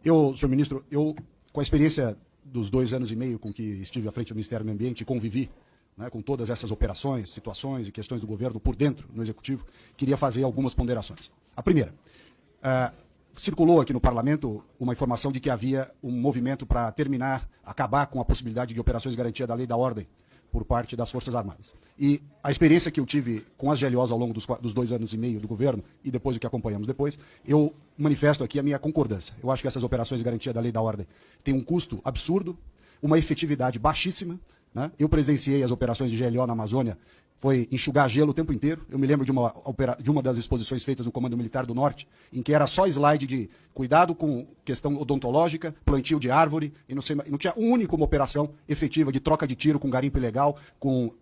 Senhor ministro, com a experiência dos 2 anos e meio com que estive à frente do Ministério do Meio Ambiente e convivi, né, com todas essas operações, situações e questões do governo por dentro, no Executivo, queria fazer algumas ponderações. A primeira, circulou aqui no Parlamento uma informação de que havia um movimento para acabar com a possibilidade de operações de garantia da lei e da ordem por parte das Forças Armadas. E a experiência que eu tive com as GLOs ao longo dos 2 anos e meio do governo, e depois o que acompanhamos depois, eu manifesto aqui a minha concordância. Eu acho que essas operações de garantia da lei e da ordem têm um custo absurdo, uma efetividade baixíssima, né? Eu presenciei as operações de GLO na Amazônia, foi enxugar gelo o tempo inteiro. Eu me lembro de uma das exposições feitas no Comando Militar do Norte, em que era só slide de cuidado com questão odontológica, plantio de árvore, e não tinha uma operação efetiva de troca de tiro com garimpo ilegal, com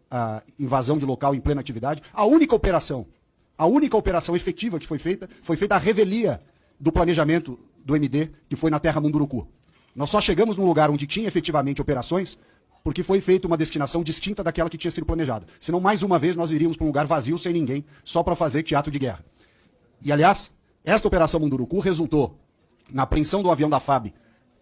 invasão de local em plena atividade. A única operação efetiva que foi feita à revelia do planejamento do MD, que foi na Terra Munduruku. Nós só chegamos num lugar onde tinha efetivamente operações porque foi feita uma destinação distinta daquela que tinha sido planejada. Senão, mais uma vez, nós iríamos para um lugar vazio, sem ninguém, só para fazer teatro de guerra. E, aliás, esta operação Munduruku resultou na apreensão do avião da FAB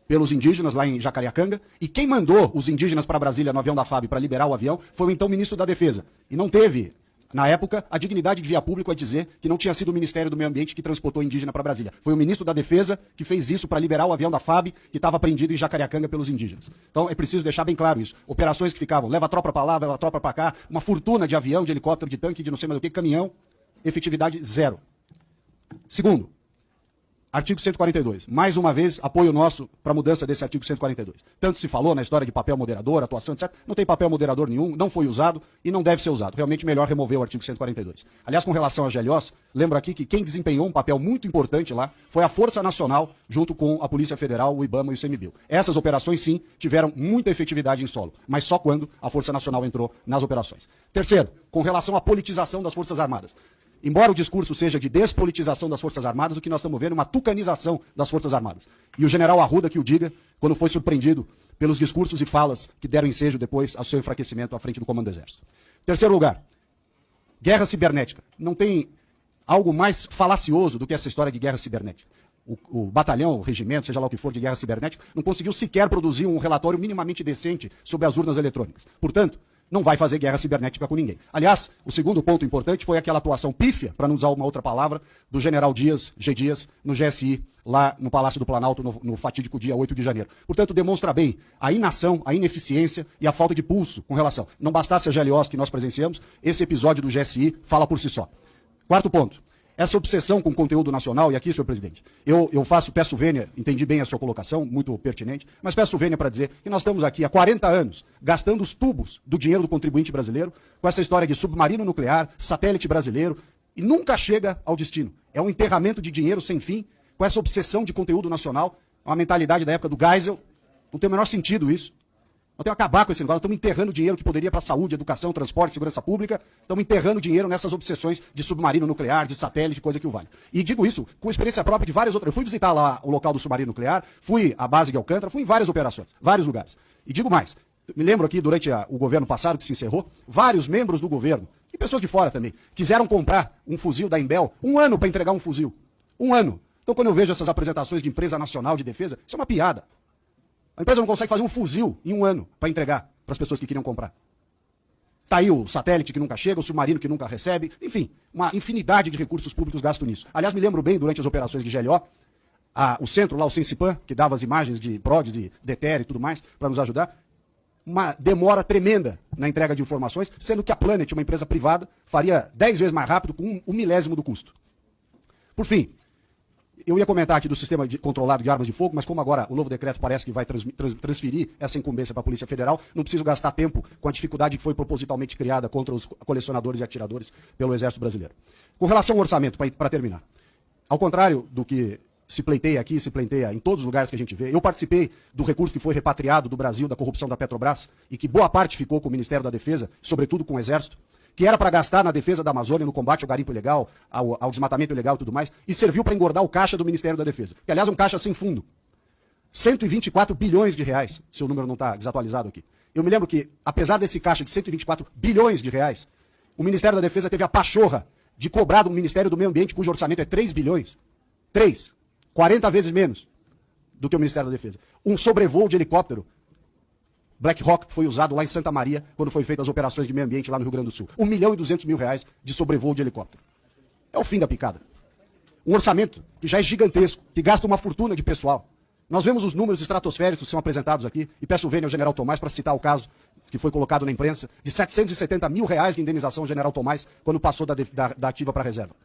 pelos indígenas lá em Jacareacanga, e quem mandou os indígenas para Brasília no avião da FAB para liberar o avião foi o então ministro da Defesa. E não teve, na época, a dignidade de via público a dizer que não tinha sido o Ministério do Meio Ambiente que transportou indígena para Brasília. Foi o ministro da Defesa que fez isso para liberar o avião da FAB que estava apreendido em Jacareacanga pelos indígenas. Então é preciso deixar bem claro isso. Operações que ficavam, leva a tropa para lá, leva a tropa para cá, uma fortuna de avião, de helicóptero, de tanque, de não sei mais o que, caminhão, efetividade zero. Segundo, artigo 142. Mais uma vez, apoio nosso para a mudança desse artigo 142. Tanto se falou na história de papel moderador, atuação, etc. Não tem papel moderador nenhum, não foi usado e não deve ser usado. Realmente melhor remover o artigo 142. Aliás, com relação às GLOs, lembro aqui que quem desempenhou um papel muito importante lá foi a Força Nacional, junto com a Polícia Federal, o IBAMA e o ICMBio. Essas operações, sim, tiveram muita efetividade em solo, mas só quando a Força Nacional entrou nas operações. Terceiro, com relação à politização das Forças Armadas. Embora o discurso seja de despolitização das Forças Armadas, o que nós estamos vendo é uma tucanização das Forças Armadas. E o general Arruda que o diga, quando foi surpreendido pelos discursos e falas que deram ensejo depois ao seu enfraquecimento à frente do Comando do Exército. Terceiro lugar, guerra cibernética. Não tem algo mais falacioso do que essa história de guerra cibernética. O batalhão, o regimento, seja lá o que for de guerra cibernética, não conseguiu sequer produzir um relatório minimamente decente sobre as urnas eletrônicas. Portanto, não vai fazer guerra cibernética com ninguém. Aliás, o segundo ponto importante foi aquela atuação pífia, para não usar uma outra palavra, do general Dias, G. Dias, no GSI, lá no Palácio do Planalto, no fatídico dia 8 de janeiro. Portanto, demonstra bem a inação, a ineficiência e a falta de pulso com relação. Não bastasse as GLOs que nós presenciamos, esse episódio do GSI fala por si só. Quarto ponto. Essa obsessão com o conteúdo nacional, e aqui, senhor presidente, eu peço vênia, entendi bem a sua colocação, muito pertinente, mas peço vênia para dizer que nós estamos aqui há 40 anos gastando os tubos do dinheiro do contribuinte brasileiro com essa história de submarino nuclear, satélite brasileiro, e nunca chega ao destino. É um enterramento de dinheiro sem fim, com essa obsessão de conteúdo nacional, uma mentalidade da época do Geisel. Não tem o menor sentido isso. Nós temos que acabar com esse negócio, nós estamos enterrando dinheiro que poderia para saúde, educação, transporte, segurança pública, estamos enterrando dinheiro nessas obsessões de submarino nuclear, de satélite, coisa que o vale. E digo isso com experiência própria de várias outras. Eu fui visitar lá o local do submarino nuclear, fui à base de Alcântara, fui em várias operações, vários lugares. E digo mais, me lembro aqui durante o governo passado que se encerrou, vários membros do governo, e pessoas de fora também, quiseram comprar um fuzil da Imbel, 1 ano para entregar um fuzil. 1 ano. Então quando eu vejo essas apresentações de empresa nacional de defesa, isso é uma piada. A empresa não consegue fazer um fuzil em 1 ano para entregar para as pessoas que queriam comprar. Está aí o satélite que nunca chega, o submarino que nunca recebe, enfim, uma infinidade de recursos públicos gastos nisso. Aliás, me lembro bem, durante as operações de GLO, o centro lá, o Sensipan, que dava as imagens de PRODES e DETER e tudo mais, para nos ajudar, uma demora tremenda na entrega de informações, sendo que a Planet, uma empresa privada, faria 10 vezes mais rápido com 1/1000 do custo. Por fim, eu ia comentar aqui do sistema controlado de armas de fogo, mas como agora o novo decreto parece que vai transferir essa incumbência para a Polícia Federal, não preciso gastar tempo com a dificuldade que foi propositalmente criada contra os colecionadores e atiradores pelo Exército Brasileiro. Com relação ao orçamento, para terminar, ao contrário do que se pleiteia aqui, se pleiteia em todos os lugares que a gente vê, eu participei do recurso que foi repatriado do Brasil, da corrupção da Petrobras, e que boa parte ficou com o Ministério da Defesa, sobretudo com o Exército, que era para gastar na defesa da Amazônia, no combate ao garimpo ilegal, ao desmatamento ilegal e tudo mais, e serviu para engordar o caixa do Ministério da Defesa. Que, aliás, é um caixa sem fundo. 124 bilhões de reais, se o número não está desatualizado aqui. Eu me lembro que, apesar desse caixa de 124 bilhões de reais, o Ministério da Defesa teve a pachorra de cobrar do Ministério do Meio Ambiente, cujo orçamento é 3 bilhões. 3. 40 vezes menos. do que o Ministério da Defesa. Um sobrevoo de helicóptero Black Hawk, que foi usado lá em Santa Maria, quando foi feitas as operações de meio ambiente lá no Rio Grande do Sul. R$1.200.000 de sobrevoo de helicóptero. É o fim da picada. Um orçamento que já é gigantesco, que gasta uma fortuna de pessoal. Nós vemos os números estratosféricos que são apresentados aqui, e peço vênia ao General Tomás para citar o caso que foi colocado na imprensa, de R$770.000 de indenização ao General Tomás, quando passou da ativa para a reserva.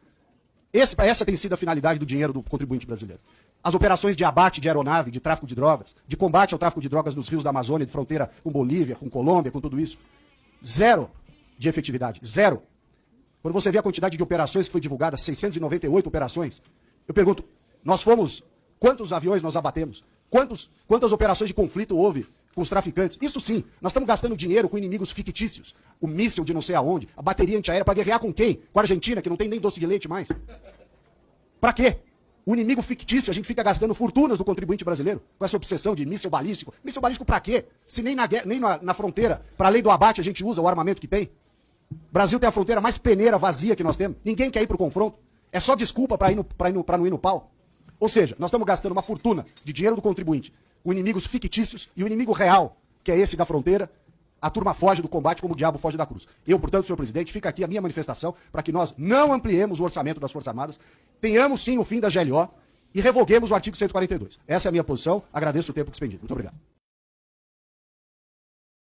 Essa tem sido a finalidade do dinheiro do contribuinte brasileiro. As operações de abate de aeronave, de tráfico de drogas, de combate ao tráfico de drogas nos rios da Amazônia, de fronteira com Bolívia, com Colômbia, com tudo isso. Zero de efetividade. Zero. Quando você vê a quantidade de operações que foi divulgada, 698 operações, eu pergunto, quantos aviões nós abatemos? Quantas operações de conflito houve com os traficantes? Isso sim, nós estamos gastando dinheiro com inimigos fictícios. O míssil de não sei aonde, a bateria antiaérea, para guerrear com quem? Com a Argentina, que não tem nem doce de leite mais. Para quê? O inimigo fictício, a gente fica gastando fortunas do contribuinte brasileiro com essa obsessão de míssil balístico. Míssil balístico para quê? Se nem na fronteira, para a lei do abate, a gente usa o armamento que tem. O Brasil tem a fronteira mais peneira, vazia que nós temos. Ninguém quer ir para o confronto. É só desculpa para não ir no pau. Ou seja, nós estamos gastando uma fortuna de dinheiro do contribuinte com inimigos fictícios e o inimigo real, que é esse da fronteira, a turma foge do combate como o diabo foge da cruz. Eu, portanto, senhor presidente, fica aqui a minha manifestação para que nós não ampliemos o orçamento das Forças Armadas, tenhamos sim o fim da GLO e revoguemos o artigo 142. Essa é a minha posição. Agradeço o tempo que expendi. Muito obrigado.